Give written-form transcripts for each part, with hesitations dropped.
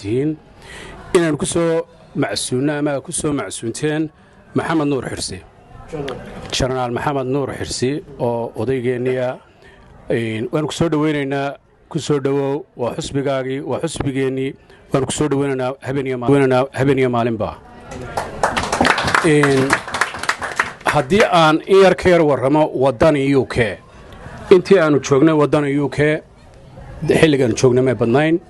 tihiin inaan ku soo macsuunno ama ku soo macsuunteen maxamed nuur xirsi jenaraal maxamed nuur xirsi oo odaygeeniya waan ku soo dhaweynaynaa ku soo dhawow waa xusbigaagii waa xusbigeennii waan ku soo dhaweynaynaa habeen iyo maalinba haddii aan in yar ka yar warramo waddani u k intii aanu joognay waddani u k xilligaanu joognay may badnayn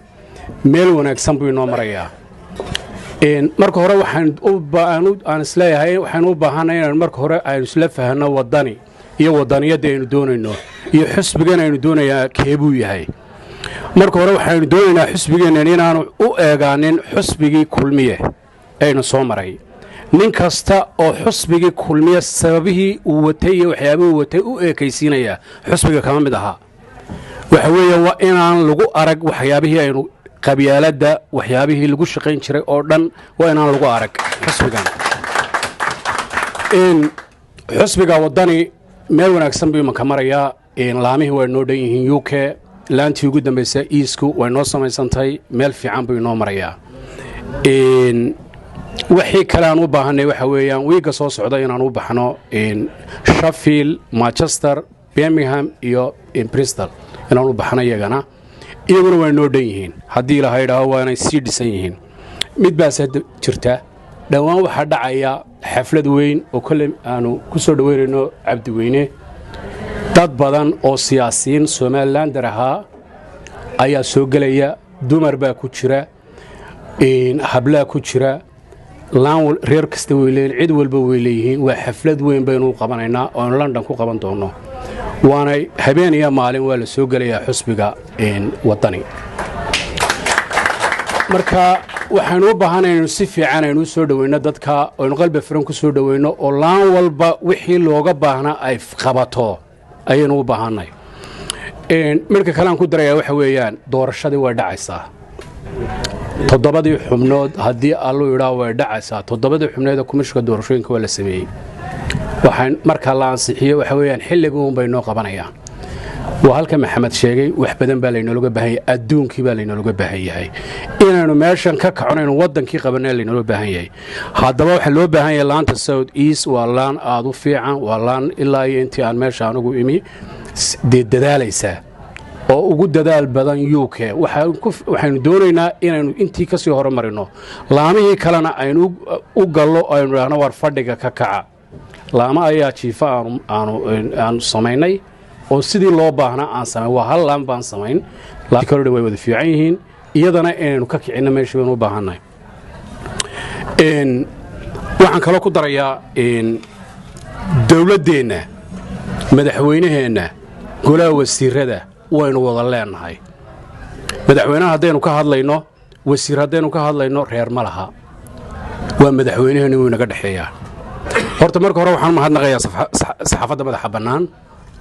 meel wanaagsan buu inoo marayaa marka hore aan isleeyahay waxaanu u baahanay inaan marka hore aynu isla fahanno waddani iyo waddaniyadda aynu doonayno iyo xusbigan aynu doonayaa keebuu yahay marka hore waxaynu doonaynaa xusbigeennan inaanu u eegaanin xusbigii kulmiye aynu soo maray nin kasta oo xusbigii kulmiye sababihii uu watay iyo waxyaabihii watay u eekaysiinaya xusbiga kama mid ahaa waxa weeye waa inaan lagu arag waxyaabihii aynu qabyaaladda waxyaabihii lagu shaqayn jiray oo dhan waa inaan lagu arag xusbigan xusbiga waddani meel wanaagsan buu imanka marayaa laamihii way noo dhan yihiin u k laantii ugu dambaysa iisku way noo samaysantay meel fiican buu inoo marayaa wixii kale aan u baahanay waxa weeyaan wiigga soo socda inaan u baxno sheffield manchester birmingham iyo bristol inaan u baxno iyaguna way noo dhan yihiin haddii ilaahay idhaaho waa inay sii dhisan yihiin mid baase jirta dhowaan waxaa dhacaya xaflad weyn oo kolley aanu ku soo dhoweynayno cabdiweyne dad badan oo siyaasiyiin somalilander ahaa ayaa soo gelaya dumar baa ku jira hablaa ku jira laan reer kasta way leeyihiin cid walba way leeyihiin waa xaflad weyn baynu qabanaynaa oo aynu london ku qaban doonno waana habeen iyo maalin waa la soo gelayaa xusbiga waddani marka waxaynu u baahanaynu si fiican aynu u soo dhoweyno dadka aynu qalbi furan ku soo dhoweyno oo laan walba wixii looga baahnaa ay qabato ayaynu u baahanay marka kale aan ku darayaa waxa weeyaan doorashadii way dhacaysaa toddobadii xubnood haddii allu idhaa way dhacaysaa toddobadii xubneeda kumishka doorashooyinka waa la sameeyey waxaan marka la ansixiyo waxa weeyaan xilligun bay noo qabanayaan waa halka maxamed sheegay wax badan baa laynooga baahan yahay adduunkii baa laynooga baahan yahay inaynu meeshan ka kaconayno waddankii qabanay laynooga baahan yahay haddaba waxaa loo baahan yahay laanta south east waa laan aad u fiican waa laan ilaa iyo intii aan meesha anugu imi dee dadaalaysaa oo ugu dadaal badan u k waxaynu doonaynaa inaynu intii ka sii horumarino laamihii kalena aynu u gallo aynu idhaahno war fadhiga ka kaca laama ayaa jiifa aanu samaynay oo sidii loo baahnaa aan samayn waa hal laan baan samayn kalodha way wada fiican yihiin iyadana inaynu ka kicinno meesha baynu u baahannahay waxaan kaloo ku darayaa dowladdeenna madaxweynaheenna golaha wasiirada waynu wada leenahay madaxweynaha haddaynu ka hadlayno wasiir haddaynu ka hadlayno reer ma laha waa madaxweynaheenna wuu inaga dhexeeyaa horta marka hore waxaan mahadnaqayaa saxaafadda madaxa bannaan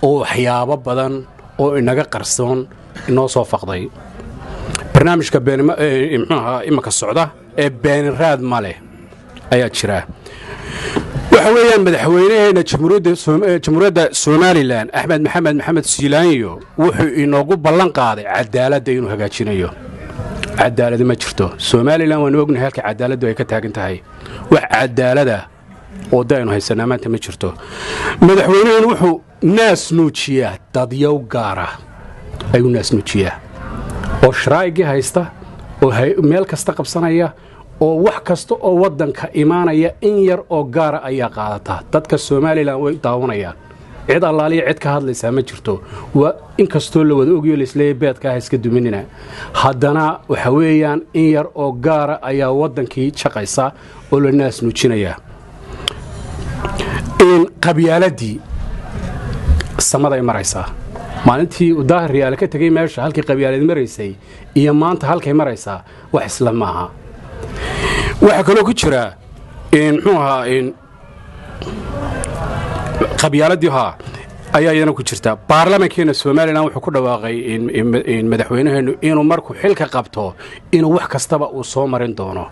oo waxyaabo badan oo inaga qarsoon inoo soo faqday barnaamijka muxuuahaa imanka socda ee beeniraad ma leh ayaa jira waxa weeyaan madaxweynaheenna jamhuuriyadda somalilan axmed maxamed siilaanyo wuxuu inoogu ballan qaaday cadaaladda inuu hagaajinayo cadaaladi ma jirto somalilan waanu ognahay halka cadaaladdu ay ka taagan tahay wax cadaalada oo daynu haysanaa maanta ma jirto madaxweynaheen wuxuu naas nuujiyaa dadyow gaara ayuu naas nuujiyaa oo sharaa'igii haysta oo meel kasta qabsanaya oo wax kasta oo waddanka imaanaya in yar oo gaara ayaa qaadataa dadka somalilan way daawanayaan cid allaaliya cid ka hadlaysaa ma jirto waa inkastoo la wada ogyo laisleeya beedka ah iska duminina haddana waxa weeyaan in yar oo gaara ayaa waddankii jaqaysa oo la naas nuujinayaa qabyaaladii samaday maraysaa maalintii uu daahir riyaale ka tegey meesha halkii qabyaalad maraysay iyo maanta halkay maraysaa wax isla maaha waxaa kaloo ku jira muxuu ahaa qabyaaladii ayaa iyadana ku jirta baarlamankeena somalilan wuxuu ku dhawaaqay madaxweynaheennu inuu markuu xilka qabto inuu wax kastaba uu soo marin doono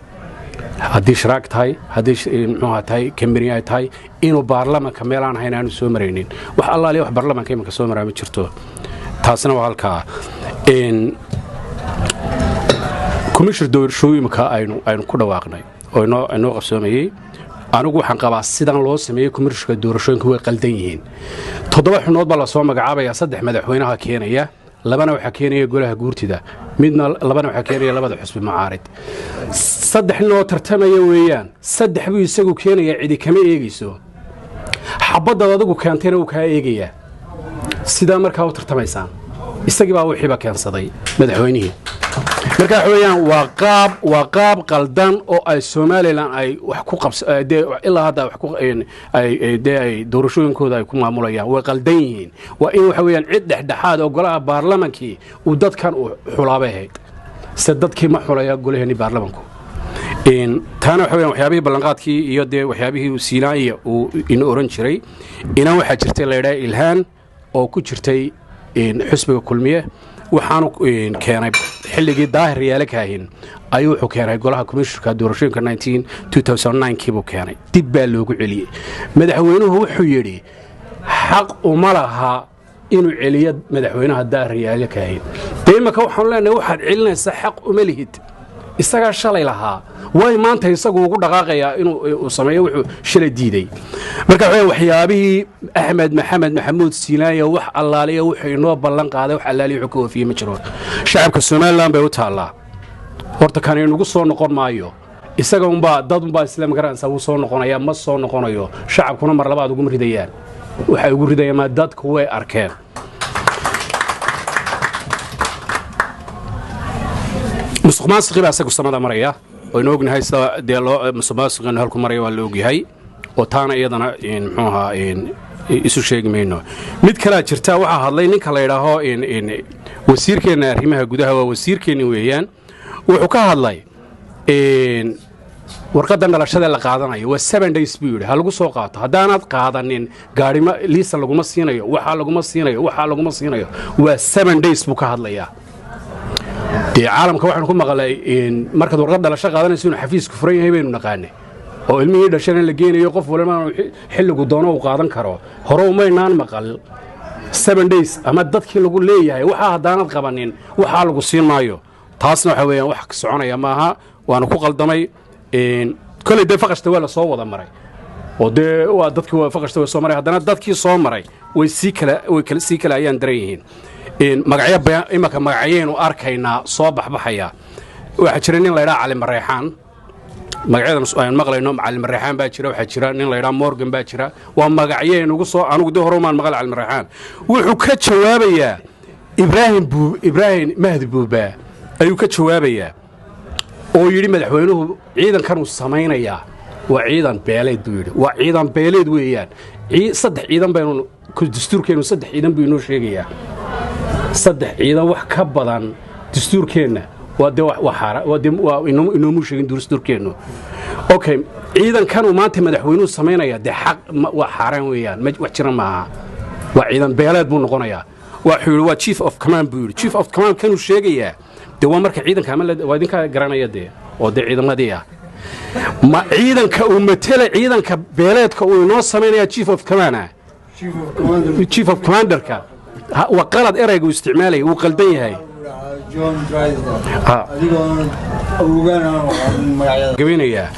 haddii sharaag tahay haddii muxuuha tahay kambani ay tahay inuu baarlamanka meel aan ahayn aanu soo maraynin wax allaaliya wax baarlamanka imanka soo maraa ma jirto taasina waa halkaa كوميشر doorashooyinka aynu ku dhawaaqnay oo inoo qabsoomayay anigu waxaan qabaa sidaan loo sameeyay kumeershka doorashooyinka way qaldan yihiin 7 xubnood baa la soo magacaabaya 3 madaxweynaha keenaya labana waxa keenaya golaha guurtida midna labana waxa keenaya labada xusbi macaarid 3 noo tartamaya weeyaan 3 buu isagu keenaya cidi kama eegayso xabada adigu keentayna uu ka eegaya sida markaa u tartamaysaan isagii baa wixii ba keensaday madaxweynihii marka xooyaan waa qaab qaldan oo ay Soomaaliland ay wax ku qabsadeen ilaa hadda wax ku ay doorashooyinkooda ay ku maamulayaan way qaldan yihiin waa in waxa weeyaan cid dhexdhexaad oo golaha baarlamaanka uu dadkan u xulaabeeyd sadadkii ma xulaya golaheeni baarlamaanku taana waxa weeyaan waxyaabihii ballanqaadkii iyo waxyaabihii uu Siinaaya uu in oran jiray ina waxa jirtay leeyahay ilhaan oo ku jirtay xisbiga kulmiye waxaanu keenay xilligii daahir yaala kaahin ayuu wuxuu keenay golaha komishanka doorashooyinka 2009 kiibu keenay dib baa loogu celiyay madaxweynuhu wuxuu yiri xaq uma laha inuu celiyo madaxweynaha daahir yaala kaahin deemaka waxaan leenahay waxaad celinaysaa xaq uma lihid isaga shalay lahaa way maanta isagu ugu dhaqaaqaya inuu sameeyo wuxuu shalay diiday marka waxyaabihii Axmed Maxamed Maxamuud Siinaaya wax allaaliya wuxuu inoo ballan qaaday wax allaaliya wuxuu ka waafiyay ma jiro shacabka Soomaaliland bay u taalaa horta kan inagu soo noqon maayo isaga dad islaam garanaysa uu soo noqonaya ma soo noqonayo shacabkuna mar labaad ugu ridayaan waxa ugu ridayaan dadku way arkeen musuqmaasuqi baa isagu samada maraya oo inoo ognahay sida loo musuqmaasuqina halku maraya waa la ogyahay oo taana iyadana muxuu ahaa isu sheegmayno mid kala jirta waxa hadlay ninka la yiraahdo wasiirkeena arrimaha gudaha waa wasiirkeena weeyaan wuxuu ka hadlay warqadan dhalashada la qaadanayo waa 7 days buu yiri ha lagu soo qaato hadaanad qaadanin gaarima liisa laguma siinayo waxa laguma siinayo waa 7 days buu ka hadlayaa caalamka waxaan ku maqlay markaad warqad dhalasho qaadanayso inuu xafiisku furan yahay baynu naqaanay oo ilmihii dhashana la geenayo qof walba xilligu doono uu qaadan karo hore uma inaan maqal 7 days ama dadkii lagu leeyahay waxa hadaanad qabanin waxa lagu siin maayo taasna waxa weeyaan wax ka soconaya maaha waana ku qaldamay kale faqashta waa la soo wada maray oo waa dadkii waa faqashta waa soo maray hadana dadkii soo maray way si kala ayaan dareeyeen imaka magacayeen u arkayna soo baxbaxaya waxa jira nin la yiraahdo Cali Mareexaan magacadan ayaan maqlayno Cali Mareexaan baa jira waxa jira nin la yiraahdo Morgan baa jira waa magacayeen ugu soo anigu hore maan maqal Cali Mareexaan wuxuu ka jawaabayaa Ibrahim Mahdi Buuba ayuu ka jawaabayaa oo yiri madaxweynuhu ciidankan uu sameeynaya waa ciidan beeleed buu yiri waa ciidan beeleed weeyaan saddex ciidan baynu ku dastuurkeenu saddex ciidan buu inoo sheegayaa saddex ciidan wax ka badan dastuurkeena waa inoo mu sheegin dastuurkeenu okay ciidankan uu maanta madaxweynuhu sameeynaya xaq waa xaraan weeyaan wax jira maaha waa ciidan beeleed buu noqonayaa waa chief of command buu yiri chief of command kan uu sheegayaa waa marka ciidanka ama waa idinka garanaya oo ciidamadii ah ma ciidanka uu matala ciidanka beeleedka uu inoo sameeynaya chief of commanderka وقالت إرجع واستعماله وقلدين هاي. جون درايفر. قبينيا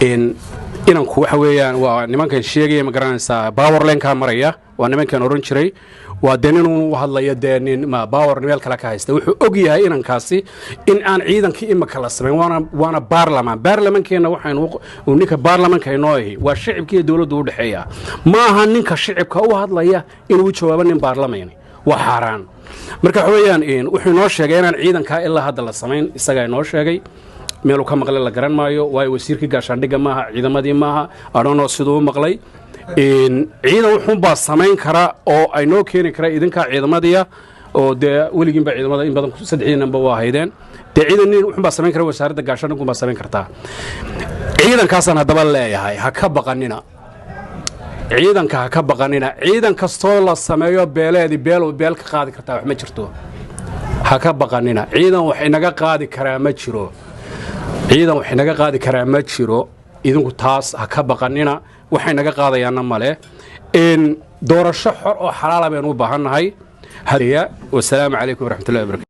إن كوحويان ونمان كان شيء مقرن سا باور لين كان مريا ونمان كان أورنشري ودينه وهلا يدين ما باور نيل كلا كايست وأجي هاي إن كاسي إن أنا عيدا كي إما كلاس وأنا بارلمان كنا وحين ونيك بارلمان كينوي والشعب كي دور حياة ما هنيك الشعب كهو هذا يا إن وجهه بارلمان وحران marka xooyaan wuxuu noo sheegay inaan ciidanka ilaa hadda la sameyn isaga noo sheegay meel uu ka maqlay la garan maayo way wasiirka gaashaandhiga maaha ciidamadii maaha adoon sidoo maqlay ciidan wuxuu baa sameyn kara oo ay noo keeni kara idinka ciidamadiya oo weligiin ba ciidamada in badan saddexdiinaba waa haydeen ciidan wuxuu baa sameyn kara wasaaradda gaashaandhigu baa sameyn kartaa ciidankaasna hadaba leeyahay ha ka baqanina ciidanka ka baqanina ciidan kastoo la sameeyo beeleedi beel ka qaadi kartaa wax ma jirto ha ka baqanina ciidan wax inaga qaadi karaa ma jiro idinku taas ha ka baqanina wax inaga qaadayaana male doorasho xor oo xalaal ah baan u baahanahay hadiya wassalaamu calaykum waraxmatullaahi wabarakaatuh